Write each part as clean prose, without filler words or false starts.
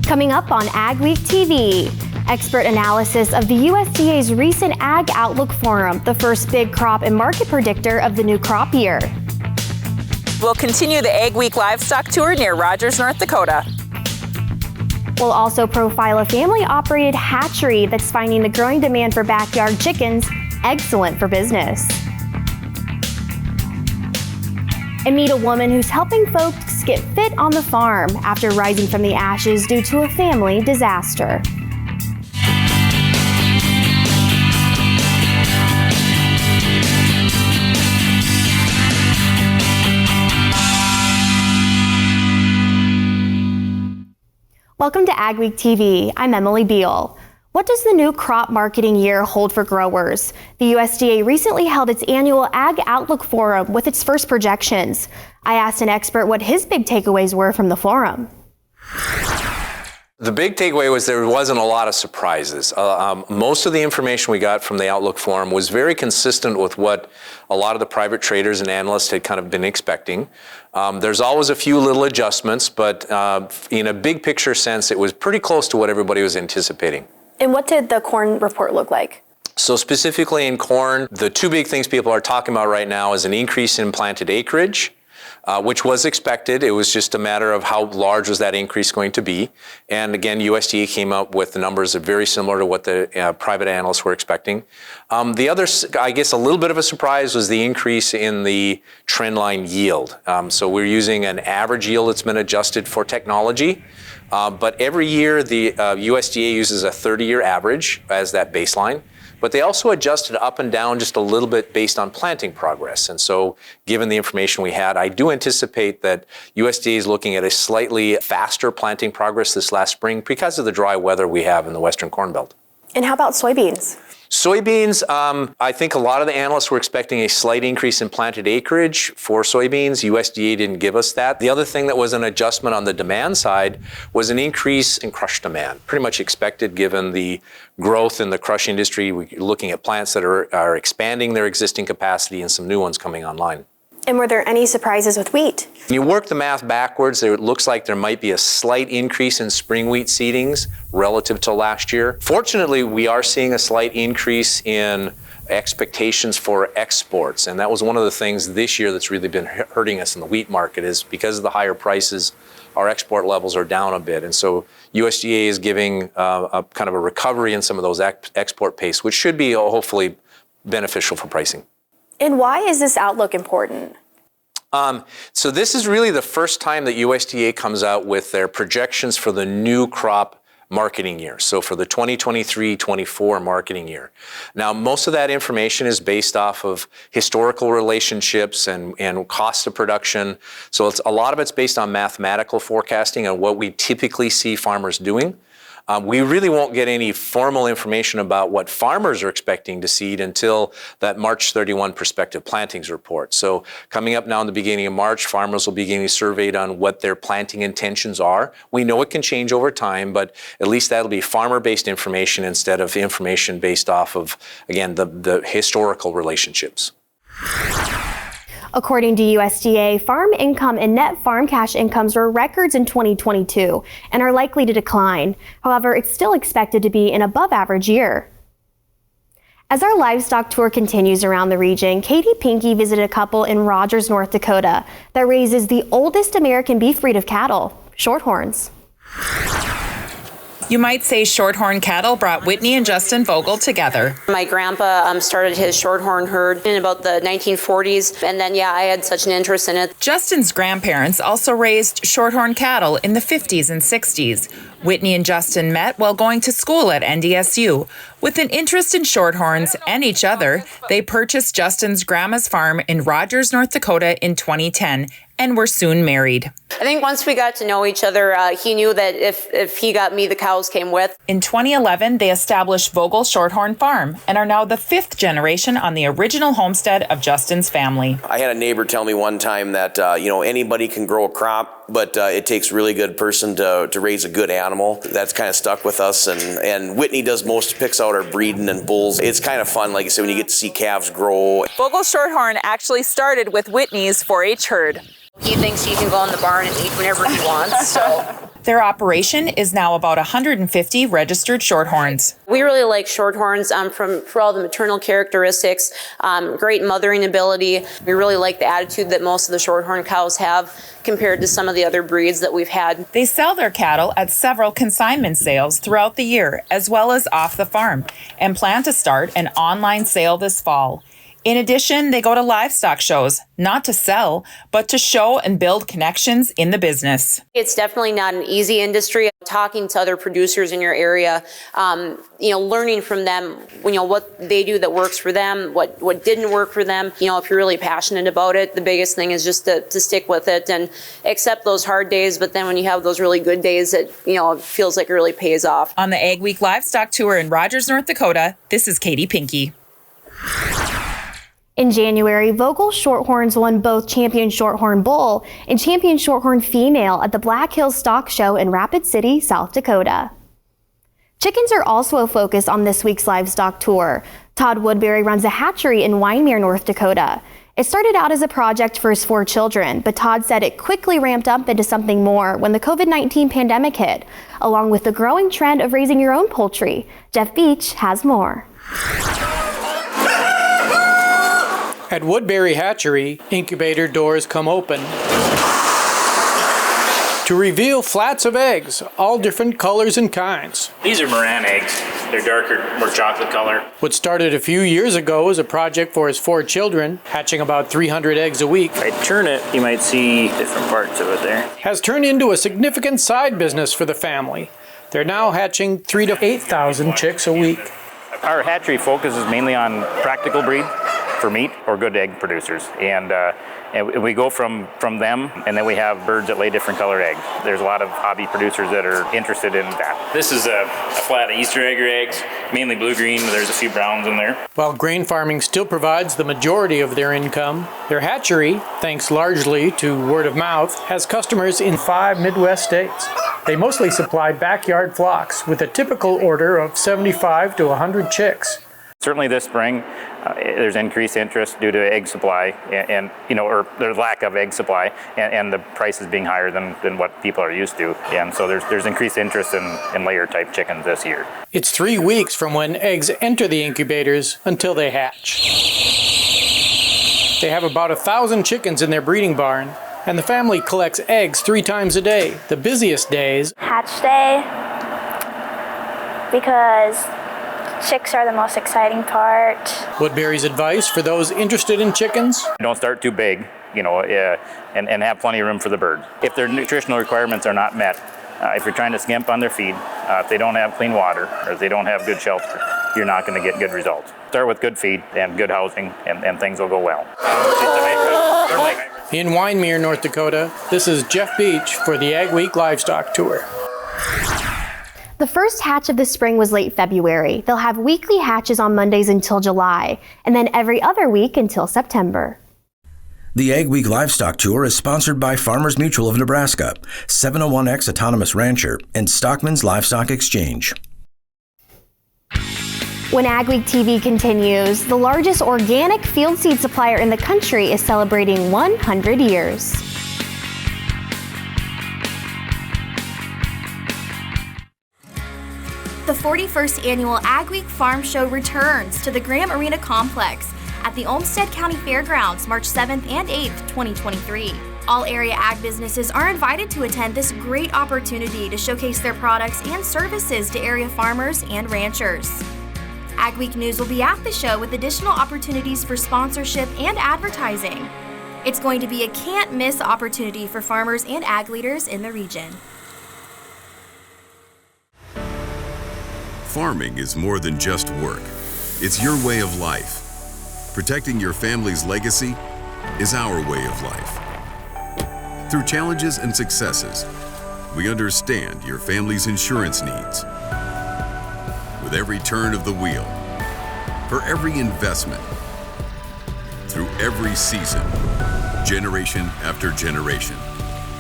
Coming up on AgweekTV, expert analysis of the USDA's recent Ag Outlook Forum, the first big crop and market predictor of the new crop year. We'll continue the Agweek Livestock Tour near Rogers, North Dakota. We'll also profile a family-operated hatchery that's finding the growing demand for backyard chickens excellent for business. And meet a woman who's helping folks get fit on the farm after rising from the ashes due to a family disaster. Welcome to AgweekTV. I'm Emily Beal. What does the new crop marketing year hold for growers? The USDA recently held its annual Ag Outlook Forum with its first projections. I asked an expert what his big takeaways were from the forum. The big takeaway was there wasn't a lot of surprises. Most of the information we got from the Outlook Forum was very consistent with what a lot of the private traders and analysts had kind of been expecting. There's always a few little adjustments, but in a big picture sense, it was pretty close to what everybody was anticipating. And what did the corn report look like? So specifically in corn, the two big things people are talking about right now is an increase in planted acreage, which was expected. It was just a matter of how large was that increase going to be. And again, USDA came up with the numbers that are very similar to what the private analysts were expecting. The other, I guess, a little bit of a surprise was the increase in the trendline yield. So we're using an average yield that's been adjusted for technology. But every year, the USDA uses a 30-year average as that baseline. But they also adjusted up and down just a little bit based on planting progress. And so given the information we had, I do anticipate that USDA is looking at a slightly faster planting progress this last spring because of the dry weather we have in the Western Corn Belt. And how about soybeans? Soybeans, I think a lot of the analysts were expecting a slight increase in planted acreage for soybeans. USDA didn't give us that. The other thing that was an adjustment on the demand side was an increase in crush demand. Pretty much expected given the growth in the crush industry. We're looking at plants that are expanding their existing capacity and some new ones coming online. And were there any surprises with wheat? When you work the math backwards, it looks like there might be a slight increase in spring wheat seedings relative to last year. Fortunately, we are seeing a slight increase in expectations for exports. And that was one of the things this year that's really been hurting us in the wheat market is because of the higher prices, our export levels are down a bit. And so USDA is giving a kind of a recovery in some of those export pace, which should be hopefully beneficial for pricing. And why is this outlook important? So this is really the first time that USDA comes out with their projections for the new crop marketing year. So for the 2023-24 marketing year. Now, most of that information is based off of historical relationships and cost of production. So a lot of it's based on mathematical forecasting and what we typically see farmers doing. We really won't get any formal information about what farmers are expecting to seed until that March 31 prospective plantings report. So coming up now in the beginning of March, farmers will be getting surveyed on what their planting intentions are. We know it can change over time, but at least that'll be farmer-based information instead of information based off of, again, the historical relationships. According to USDA, farm income and net farm cash incomes were records in 2022 and are likely to decline. However, it's still expected to be an above-average year. As our livestock tour continues around the region, Katie Pinky visited a couple in Rogers, North Dakota that raises the oldest American beef breed of cattle, Shorthorns. You might say Shorthorn cattle brought Whitney and Justin Vogel together. My grandpa started his Shorthorn herd in about the 1940s, and then, I had such an interest in it. Justin's grandparents also raised Shorthorn cattle in the 50s and 60s. Whitney and Justin met while going to school at NDSU. With an interest in Shorthorns and each other, they purchased Justin's grandma's farm in Rogers, North Dakota in 2010 and were soon married. I think once we got to know each other, he knew that if he got me, the cows came with. In 2011, they established Vogel Shorthorn Farm and are now the 5th generation on the original homestead of Justin's family. I had a neighbor tell me one time that, anybody can grow a crop, but it takes a really good person to raise a good animal. That's kind of stuck with us. And Whitney picks out our breeding and bulls. It's kind of fun, like I said, when you get to see calves grow. Vogel Shorthorn actually started with Whitney's 4-H herd. He thinks he can go in the barn and eat whenever he wants, so. Their operation is now about 150 registered Shorthorns. We really like Shorthorns for all the maternal characteristics, great mothering ability. We really like the attitude that most of the Shorthorn cows have compared to some of the other breeds that we've had. They sell their cattle at several consignment sales throughout the year, as well as off the farm, and plan to start an online sale this fall. In addition, they go to livestock shows, not to sell, but to show and build connections in the business. It's definitely not an easy industry. Talking to other producers in your area, learning from them, what they do that works for them, what didn't work for them. If you're really passionate about it, the biggest thing is just to stick with it and accept those hard days. But then when you have those really good days, it feels like it really pays off. On the Agweek Livestock Tour in Rogers, North Dakota, this is Katie Pinky. In January, Vogel Shorthorns won both Champion Shorthorn Bull and Champion Shorthorn Female at the Black Hills Stock Show in Rapid City, South Dakota. Chickens are also a focus on this week's livestock tour. Todd Woodbury runs a hatchery in Wyndmere, North Dakota. It started out as a project for his 4 children, but Todd said it quickly ramped up into something more when the COVID-19 pandemic hit, along with the growing trend of raising your own poultry. Jeff Beach has more. At Woodbury Hatchery, incubator doors come open to reveal flats of eggs, all different colors and kinds. These are Moran eggs. They're darker, more chocolate color. What started a few years ago as a project for his 4 children, hatching about 300 eggs a week, If I turn it, you might see different parts of it there. has turned into a significant side business for the family. They're now hatching 3,000 to 8,000 chicks a week. Our hatchery focuses mainly on practical breed for meat or good egg producers. And we go from them, and then we have birds that lay different colored eggs. There's a lot of hobby producers that are interested in that. This is a flat of Easter egger eggs, mainly blue-green. There's a few browns in there. While grain farming still provides the majority of their income, their hatchery, thanks largely to word of mouth, has customers in 5 Midwest states. They mostly supply backyard flocks with a typical order of 75 to 100 chicks. Certainly this spring, there's increased interest due to egg supply or their lack of egg supply and the prices being higher than what people are used to. And so there's increased interest in layer type chickens this year. It's 3 weeks from when eggs enter the incubators until they hatch. They have about 1,000 chickens in their breeding barn, and the family collects eggs 3 times a day. The busiest days, hatch day, because chicks are the most exciting part. Woodbury's advice for those interested in chickens: Don't start too big, and have plenty of room for the birds. If their nutritional requirements are not met, if you're trying to skimp on their feed, if they don't have clean water, or if they don't have good shelter, you're not going to get good results. Start with good feed and good housing, and things will go well. In Wyndmere, North Dakota, this is Jeff Beach for the Agweek Livestock Tour. The first hatch of the spring was late February. They'll have weekly hatches on Mondays until July, and then every other week until September. The Agweek Livestock Tour is sponsored by Farmers Mutual of Nebraska, 701X Autonomous Rancher, and Stockman's Livestock Exchange. When AgweekTV continues, the largest organic field seed supplier in the country is celebrating 100 years. The 41st annual Agweek Farm Show returns to the Graham Arena Complex at the Olmsted County Fairgrounds March 7th and 8th, 2023. All area ag businesses are invited to attend this great opportunity to showcase their products and services to area farmers and ranchers. Agweek News will be at the show with additional opportunities for sponsorship and advertising. It's going to be a can't-miss opportunity for farmers and ag leaders in the region. Farming is more than just work. It's your way of life. Protecting your family's legacy is our way of life. Through challenges and successes, we understand your family's insurance needs. With every turn of the wheel, for every investment, through every season, generation after generation,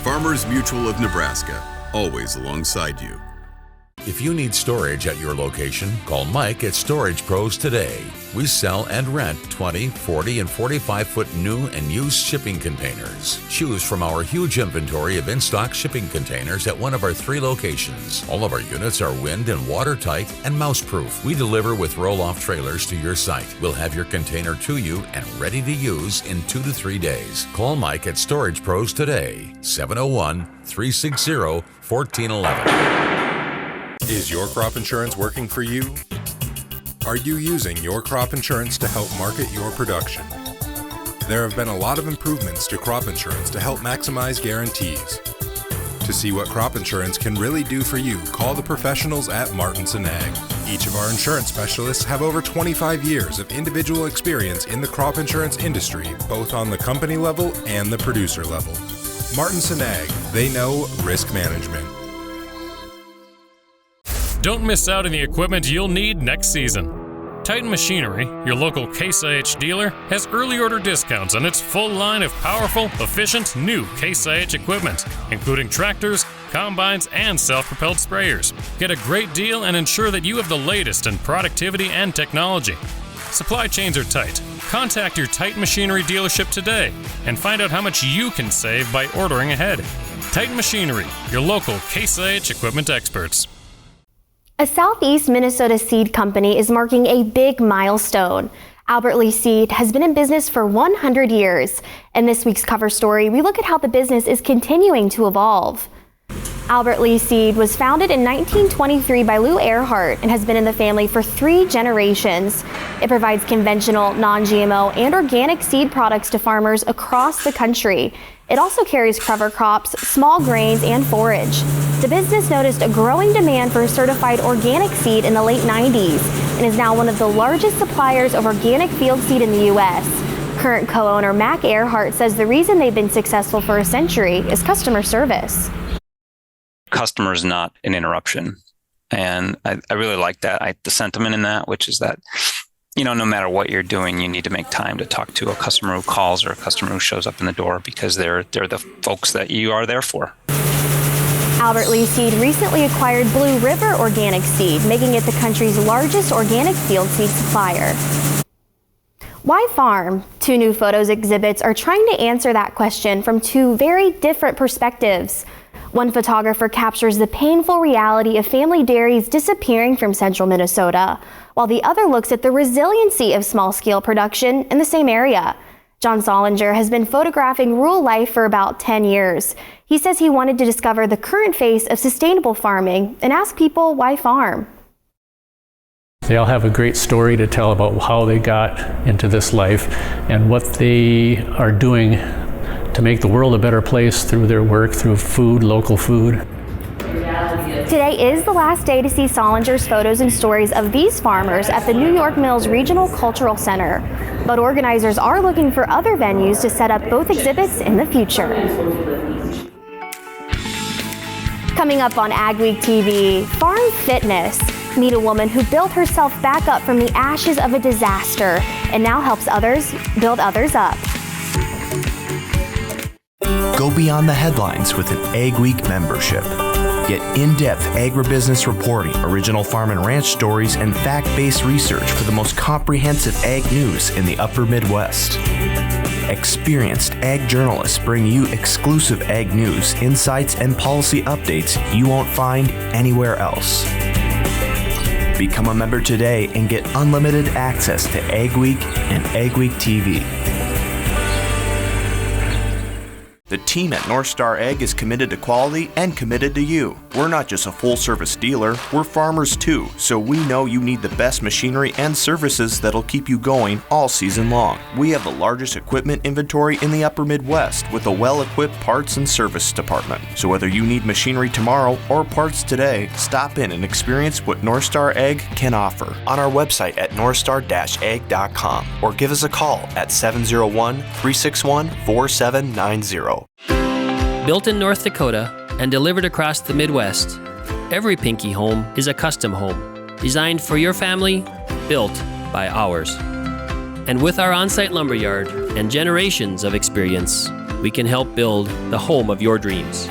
Farmers Mutual of Nebraska, always alongside you. If you need storage at your location, call Mike at Storage Pros today. We sell and rent 20, 40, and 45-foot new and used shipping containers. Choose from our huge inventory of in-stock shipping containers at one of our 3 locations. All of our units are wind and watertight and mouse-proof. We deliver with roll-off trailers to your site. We'll have your container to you and ready to use in 2 to 3 days. Call Mike at Storage Pros today, 701-360-1411. Is your crop insurance working for you? Are you using your crop insurance to help market your production? There have been a lot of improvements to crop insurance to help maximize guarantees. To see what crop insurance can really do for you, call the professionals at Martinson Ag. Each of our insurance specialists have over 25 years of individual experience in the crop insurance industry, both on the company level and the producer level. Martinson Ag, they know risk management. Don't miss out on the equipment you'll need next season. Titan Machinery, your local Case IH dealer, has early order discounts on its full line of powerful, efficient, new Case IH equipment, including tractors, combines, and self-propelled sprayers. Get a great deal and ensure that you have the latest in productivity and technology. Supply chains are tight. Contact your Titan Machinery dealership today and find out how much you can save by ordering ahead. Titan Machinery, your local Case IH equipment experts. A Southeast Minnesota seed company is marking a big milestone. Albert Lee Seed has been in business for 100 years. In this week's cover story, we look at how the business is continuing to evolve. Albert Lee Seed was founded in 1923 by Lou Earhart and has been in the family for 3 generations. It provides conventional, non-GMO, and organic seed products to farmers across the country. It also carries cover crops, small grains, and forage. The business noticed a growing demand for certified organic seed in the late 90s and is now one of the largest suppliers of organic field seed in the U.S. Current co-owner Mac Earhart says the reason they've been successful for a century is customer service. Customer is not an interruption. And I really like that. The sentiment in that, which is that, no matter what you're doing, you need to make time to talk to a customer who calls or a customer who shows up in the door because they're the folks that you are there for. Albert Lee Seed recently acquired Blue River Organic Seed, making it the country's largest organic field seed supplier. Why farm? 2 new photos exhibits are trying to answer that question from 2 very different perspectives. One photographer captures the painful reality of family dairies disappearing from central Minnesota, while the other looks at the resiliency of small-scale production in the same area. John Solinger has been photographing rural life for about 10 years. He says he wanted to discover the current face of sustainable farming and ask people why farm. They all have a great story to tell about how they got into this life and what they are doing to make the world a better place through their work, through food, local food. Today is the last day to see Solinger's photos and stories of these farmers at the New York Mills Regional Cultural Center. But organizers are looking for other venues to set up both exhibits in the future. Coming up on AgweekTV, Farm Fitness. Meet a woman who built herself back up from the ashes of a disaster and now helps others build others up. Go beyond the headlines with an Agweek membership. Get in-depth agribusiness reporting, original farm and ranch stories, and fact-based research for the most comprehensive ag news in the upper Midwest. Experienced ag journalists bring you exclusive ag news, insights, and policy updates you won't find anywhere else. Become a member today and get unlimited access to Agweek and AgweekTV. The team at North Star Ag is committed to quality and committed to you. We're not just a full-service dealer, we're farmers too, so we know you need the best machinery and services that'll keep you going all season long. We have the largest equipment inventory in the upper Midwest with a well-equipped parts and service department. So whether you need machinery tomorrow or parts today, stop in and experience what North Star Ag can offer on our website at northstar-ag.com or give us a call at 701-361-4790. Built in North Dakota and delivered across the Midwest, every Pinky home is a custom home, designed for your family, built by ours. And with our on-site lumberyard and generations of experience, we can help build the home of your dreams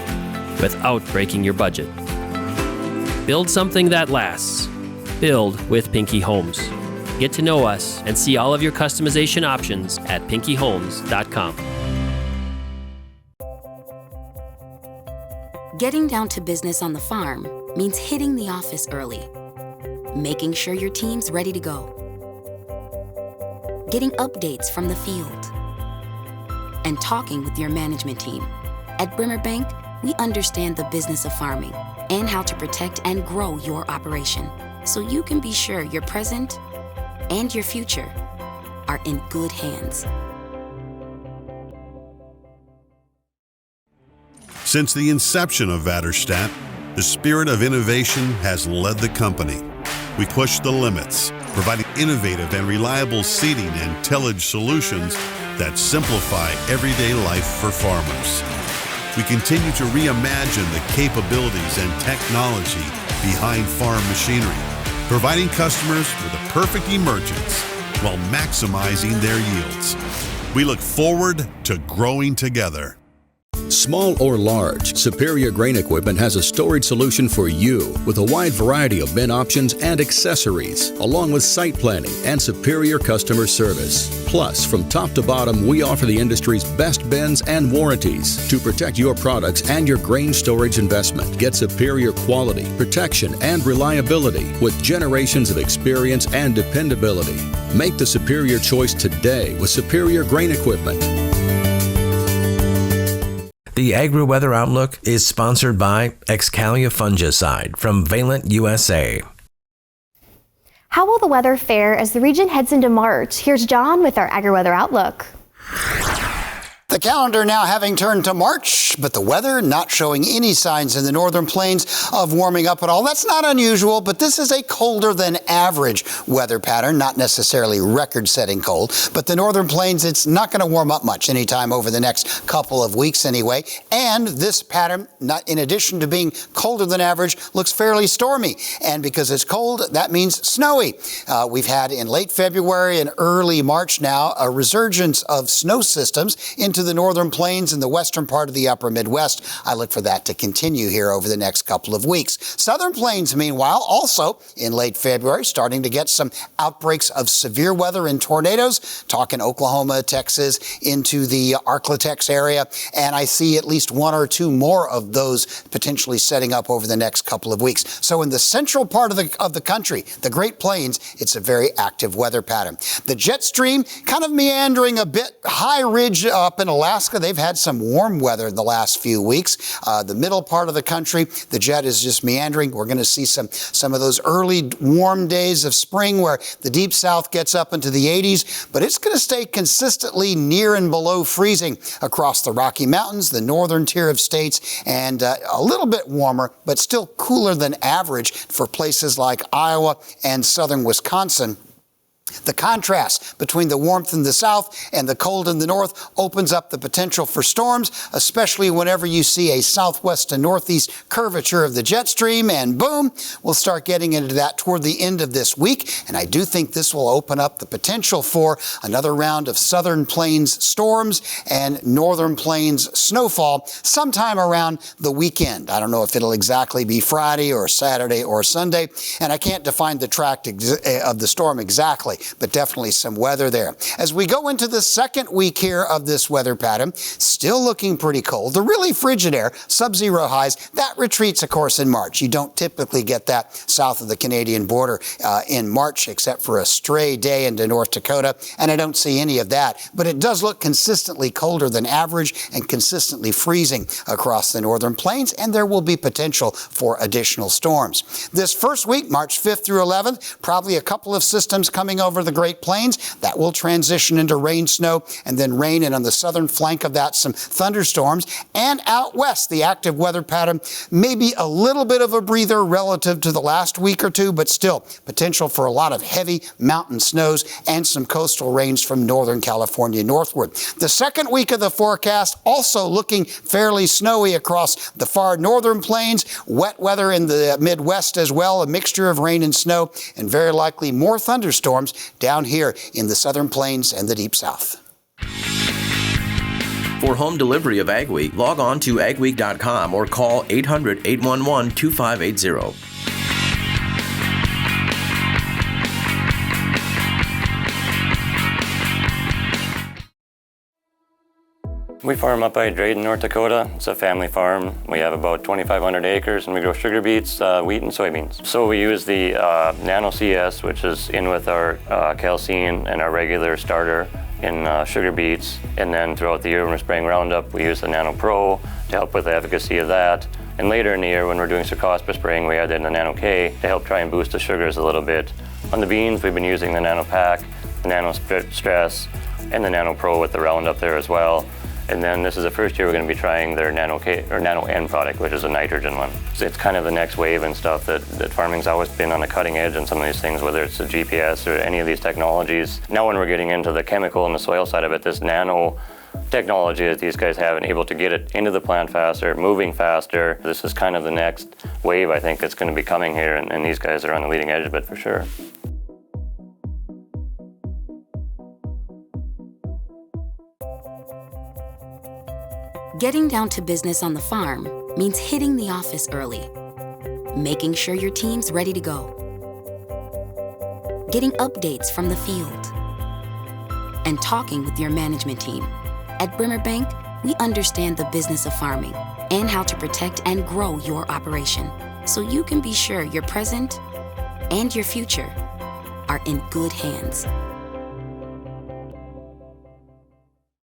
without breaking your budget. Build something that lasts. Build with Pinky Homes. Get to know us and see all of your customization options at pinkyhomes.com. Getting down to business on the farm means hitting the office early, making sure your team's ready to go, getting updates from the field, and talking with your management team. At Bremer Bank, we understand the business of farming and how to protect and grow your operation, so you can be sure your present and your future are in good hands. Since the inception of Vaterstadt, the spirit of innovation has led the company. We push the limits, providing innovative and reliable seeding and tillage solutions that simplify everyday life for farmers. We continue to reimagine the capabilities and technology behind farm machinery, providing customers with a perfect emergence while maximizing their yields. We look forward to growing together. Small or large, Superior Grain Equipment has a storage solution for you with a wide variety of bin options and accessories, along with site planning and superior customer service. Plus, from top to bottom, we offer the industry's best bins and warranties to protect your products and your grain storage investment. Get superior quality, protection, and reliability with generations of experience and dependability. Make the superior choice today with Superior Grain Equipment. The AgriWeather Outlook is sponsored by Excalia Fungicide from Valent USA. How will the weather fare as the region heads into March? Here's John with our AgriWeather Outlook. The calendar now having turned to March, but the weather not showing any signs in the northern plains of warming up at all. That's not unusual, but this is a colder than average weather pattern, not necessarily record-setting cold. But the northern plains, it's not going to warm up much anytime over the next couple of weeks anyway. And this pattern, not in addition to being colder than average, looks fairly stormy. And because it's cold, that means snowy. We've had in late February and early March now a resurgence of snow systems into the northern plains and the western part of the upper Midwest. I look for that to continue here over the next couple of weeks. Southern plains, meanwhile, also in late February, starting to get some outbreaks of severe weather and tornadoes, talking Oklahoma, Texas, into the Arklatex area, and I see at least one or two more of those potentially setting up over the next couple of weeks. So in the central part of the country, the Great Plains, it's a very active weather pattern. The jet stream kind of meandering a bit. High Ridge up in Alaska, they've had some warm weather in the last few weeks. The middle part of the country, the jet is just meandering. We're going to see some of those early warm days of spring where the deep south gets up into the 80s, but it's going to stay consistently near and below freezing across the Rocky Mountains, the northern tier of states, and a little bit warmer, but still cooler than average for places like Iowa and southern Wisconsin. The contrast between the warmth in the south and the cold in the north opens up the potential for storms, especially whenever you see a southwest to northeast curvature of the jet stream, and boom, we'll start getting into that toward the end of this week. And I do think this will open up the potential for another round of southern plains storms and northern plains snowfall sometime around the weekend. I don't know if it'll exactly be Friday or Saturday or Sunday, and I can't define the track of the storm exactly, but definitely some weather there. As we go into the second week here of this weather pattern, still looking pretty cold. The really frigid air, sub-zero highs, that retreats, of course, in March. You don't typically get that south of the Canadian border in March, except for a stray day into North Dakota, and I don't see any of that. But it does look consistently colder than average and consistently freezing across the northern plains, and there will be potential for additional storms. This first week, March 5th through 11th, probably a couple of systems coming over the Great Plains. That will transition into rain, snow, and then rain, and on the southern flank of that, some thunderstorms. And out west, the active weather pattern may be a little bit of a breather relative to the last week or two, but still potential for a lot of heavy mountain snows and some coastal rains from northern California northward. The second week of the forecast also looking fairly snowy across the far northern plains. Wet weather in the Midwest as well, a mixture of rain and snow, and very likely more thunderstorms down here in the southern plains and the deep south. For home delivery of Agweek, log on to agweek.com or call 800-811-2580. We farm up by Drayton, North Dakota. It's a family farm. We have about 2,500 acres and we grow sugar beets, wheat, and soybeans. So we use the Nano CS, which is in with our calcine and our regular starter in sugar beets. And then throughout the year when we're spraying Roundup, we use the Nano Pro to help with the efficacy of that. And later in the year when we're doing Cercospora spraying, we add in the Nano K to help try and boost the sugars a little bit. On the beans, we've been using the Nano Pack, the Nano Stress, and the Nano Pro with the Roundup there as well. And then this is the first year we're going to be trying their Nano K or Nano N product, which is a nitrogen one. So it's kind of the next wave and stuff that farming's always been on the cutting edge on some of these things, whether it's the GPS or any of these technologies. Now when we're getting into the chemical and the soil side of it, this nano technology that these guys have and able to get it into the plant faster, moving faster. This is kind of the next wave I think that's going to be coming here, and these guys are on the leading edge of it for sure. Getting down to business on the farm means hitting the office early, making sure your team's ready to go, getting updates from the field, and talking with your management team. At Brimmer Bank, we understand the business of farming and how to protect and grow your operation, so you can be sure your present and your future are in good hands.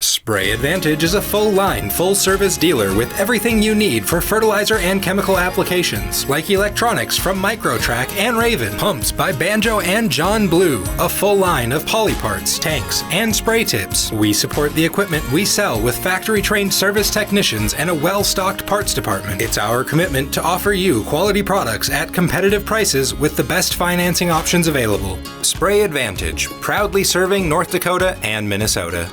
Spray Advantage is a full-line, full-service dealer with everything you need for fertilizer and chemical applications, like electronics from Microtrack and Raven, pumps by Banjo and John Blue, a full line of poly parts, tanks, and spray tips. We support the equipment we sell with factory-trained service technicians and a well-stocked parts department. It's our commitment to offer you quality products at competitive prices with the best financing options available. Spray Advantage, proudly serving North Dakota and Minnesota.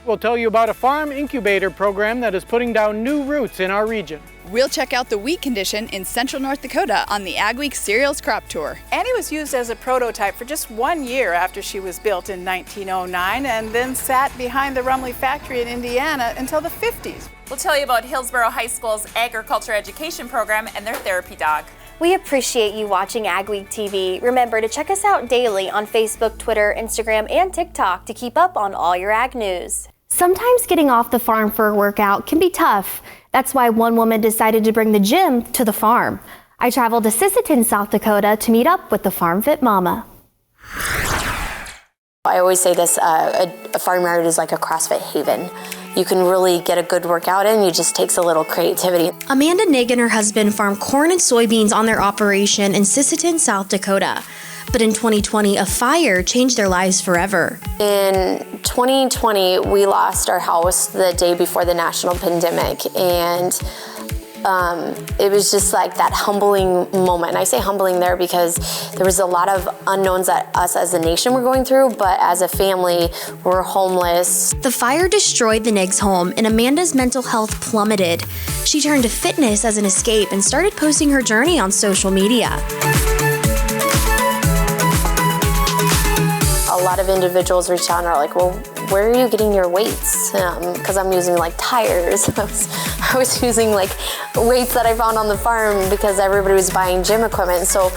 We'll tell you about a farm incubator program that is putting down new roots in our region. We'll check out the wheat condition in central North Dakota on the Agweek Cereals Crop Tour. Annie was used as a prototype for just 1 year after she was built in 1909 and then sat behind the Rumley factory in Indiana until the 50s. We'll tell you about Hillsborough High School's agriculture education program and their therapy dog. We appreciate you watching Agweek TV. Remember to check us out daily on Facebook, Twitter, Instagram, and TikTok to keep up on all your ag news. Sometimes getting off the farm for a workout can be tough. That's why one woman decided to bring the gym to the farm. I traveled to Sisseton, South Dakota to meet up with the Farm Fit Momma. I always say this, a farmyard is like a CrossFit haven. You can really get a good workout in, it just takes a little creativity. Amanda Nig and her husband farm corn and soybeans on their operation in Sisseton, South Dakota. But in 2020, a fire changed their lives forever. In 2020, we lost our house the day before the national pandemic, and it was just like that humbling moment. And I say humbling there because there was a lot of unknowns that us as a nation were going through, but as a family, we're homeless. The fire destroyed the Nigs' home, and Amanda's mental health plummeted. She turned to fitness as an escape and started posting her journey on social media. A lot of individuals reach out and are like, well, where are you getting your weights? Because I'm using like tires. I was using like weights that I found on the farm because everybody was buying gym equipment. So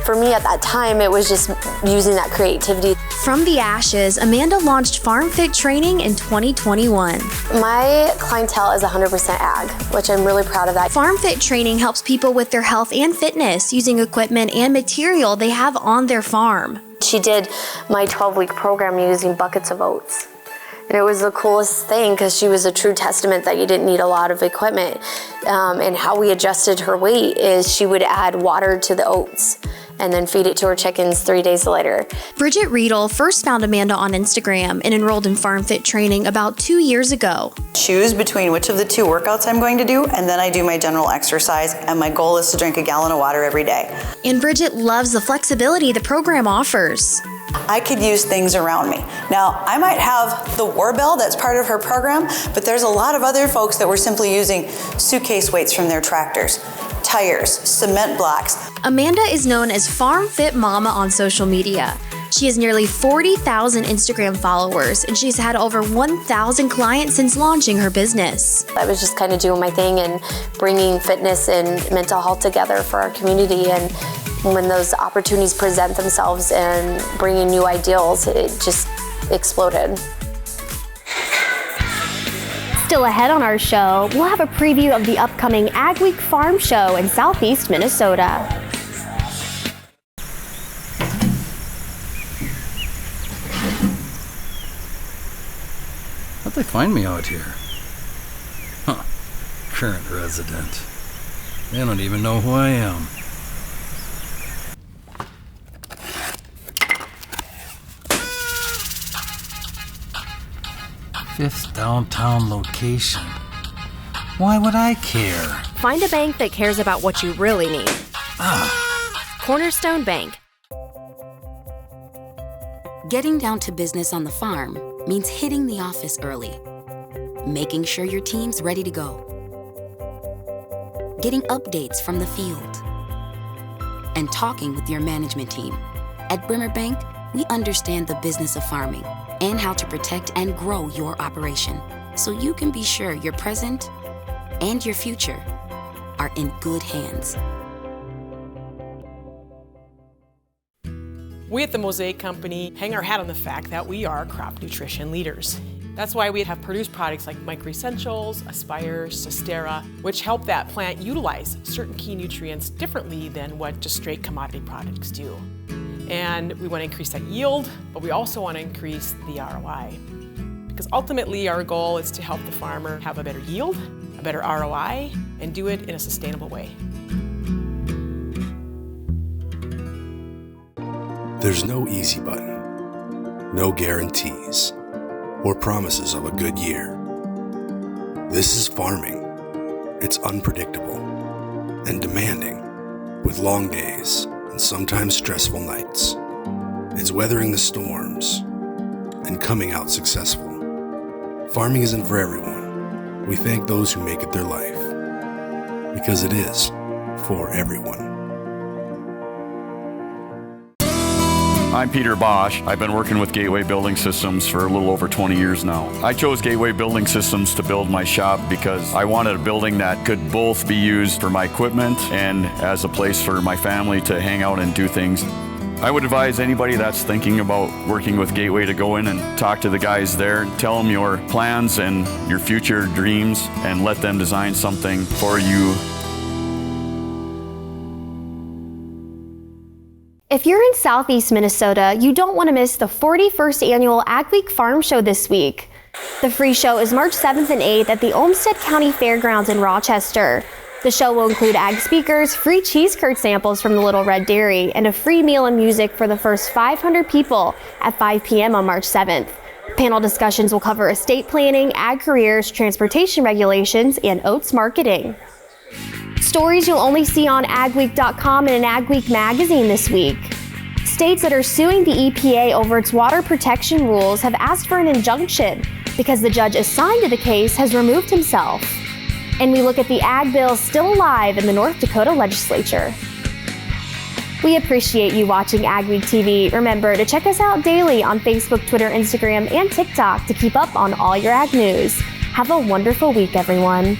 for me at that time, it was just using that creativity. From the ashes, Amanda launched Farm Fit Training in 2021. My clientele is 100% ag, which I'm really proud of that. Farm Fit Training helps people with their health and fitness using equipment and material they have on their farm. She did my 12-week program using buckets of oats. And it was the coolest thing because she was a true testament that you didn't need a lot of equipment. And how we adjusted her weight is she would add water to the oats and then feed it to her chickens 3 days later. Bridget Riedel first found Amanda on Instagram and enrolled in Farm Fit Training about 2 years ago. Choose between which of the two workouts I'm going to do, and then I do my general exercise, and my goal is to drink a gallon of water every day. And Bridget loves the flexibility the program offers. I could use things around me. Now, I might have the Warbell that's part of her program, but there's a lot of other folks that were simply using suitcase weights from their tractors, tires, cement blocks. Amanda is known as Farm Fit Momma on social media. She has nearly 40,000 Instagram followers, and she's had over 1,000 clients since launching her business. I was just kind of doing my thing and bringing fitness and mental health together for our community. And when those opportunities present themselves and bringing new ideals, it just exploded. Still ahead on our show, we'll have a preview of the upcoming Agweek Farm Show in southeast Minnesota. How'd they find me out here? Huh. Current resident. They don't even know who I am. Fifth downtown location. Why would I care? Find a bank that cares about what you really need. Cornerstone Bank. Getting down to business on the farm means hitting the office early, making sure your team's ready to go, getting updates from the field, and talking with your management team. At Brimmer Bank, we understand the business of farming and how to protect and grow your operation, so you can be sure your present and your future are in good hands. We at the Mosaic Company hang our hat on the fact that we are crop nutrition leaders. That's why we have produced products like Micro Essentials, Aspire, Sostera, which help that plant utilize certain key nutrients differently than what just straight commodity products do. And we want to increase that yield, but we also want to increase the ROI. Because ultimately our goal is to help the farmer have a better yield, a better ROI, and do it in a sustainable way. There's no easy button, no guarantees, or promises of a good year. This is farming. It's unpredictable and demanding, with long days and sometimes stressful nights. It's weathering the storms and coming out successful. Farming isn't for everyone. We thank those who make it their life, because it is for everyone. I'm Peter Bosch. I've been working with Gateway Building Systems for a little over 20 years now. I chose Gateway Building Systems to build my shop because I wanted a building that could both be used for my equipment and as a place for my family to hang out and do things. I would advise anybody that's thinking about working with Gateway to go in and talk to the guys there, tell them your plans and your future dreams, and let them design something for you. If you're in southeast Minnesota, you don't want to miss the 41st annual Agweek Farm Show this week. The free show is March 7th and 8th at the Olmsted County Fairgrounds in Rochester. The show will include ag speakers, free cheese curd samples from the Little Red Dairy, and a free meal and music for the first 500 people at 5 p.m. on March 7th. Panel discussions will cover estate planning, ag careers, transportation regulations, and oats marketing. Stories you'll only see on agweek.com and an Agweek magazine this week. States that are suing the EPA over its water protection rules have asked for an injunction because the judge assigned to the case has removed himself. And we look at the ag bill still alive in the North Dakota legislature. We appreciate you watching Agweek TV. Remember to check us out daily on Facebook, Twitter, Instagram, and TikTok to keep up on all your ag news. Have a wonderful week, everyone.